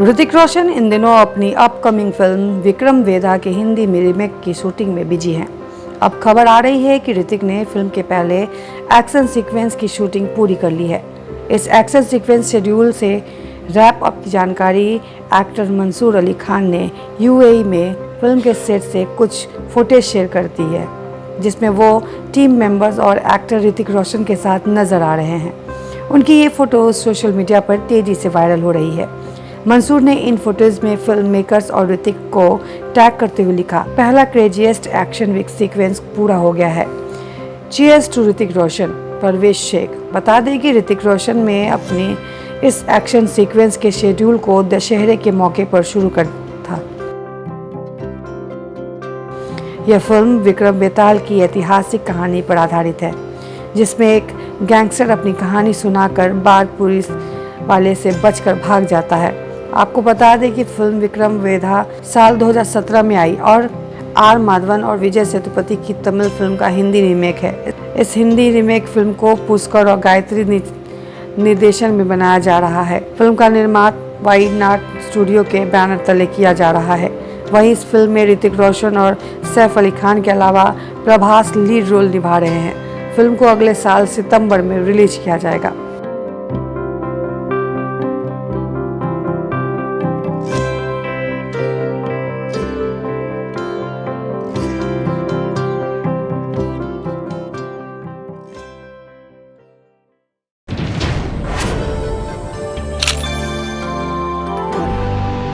ऋतिक रोशन इन दिनों अपनी upcoming film Vikram Vedha के हिंदी में रीमेक की शूटिंग में बिजी हैं। अब खबर आ रही है कि ऋतिक ने फिल्म के पहले एक्शन सीक्वेंस की शूटिंग पूरी कर ली है। इस एक्शन सीक्वेंस शेड्यूल से रैप अप की जानकारी एक्टर मंसूर अली खान ने यूएई में फिल्म के सेट से कुछ फुटेज शेयर कर दी है, जिसमें वो टीम मेंबर्स और एक्टर ऋतिक रोशन के साथ नजर आ रहे हैं। उनकी ये फोटोज सोशल मीडिया पर तेजी से वायरल हो रही है। मंसूर ने इन फोटोज में फिल्म मेकर्स और ऋतिक को टैग करते हुए लिखा, पहला क्रेजीएस्ट एक्शन वीक सीक्वेंस पूरा हो गया है। Cheers to Hrithik Roshan. परवेश शेख। बता दें कि ऋतिक रोशन में अपनी इस एक्शन सीक्वेंस के शेड्यूल को दशहरे के मौके पर शुरू कर था। यह फिल्म विक्रम बेताल की ऐतिहासिक कहानी पर आधारित है, जिसमें एक गैंगस्टर अपनी कहानी सुनाकर बार पुलिस वाले से बचकर भाग जाता है। आपको बता दें कि फिल्म विक्रम वेधा साल 2017 में आई और आर माधवन और विजय सेतुपति की तमिल फिल्म का हिंदी रीमेक है। इस हिंदी रीमेक फिल्म को पुष्कर और गायत्री निर्देशन में बनाया जा रहा है। फिल्म का निर्माण वाइनाड स्टूडियो के बैनर तले किया जा रहा है। वहीं इस फिल्म में ऋतिक रोशन और सैफ अली खान के अलावा प्रभास लीड रोल निभा रहे हैं। फिल्म को अगले साल सितंबर में रिलीज किया जाएगा।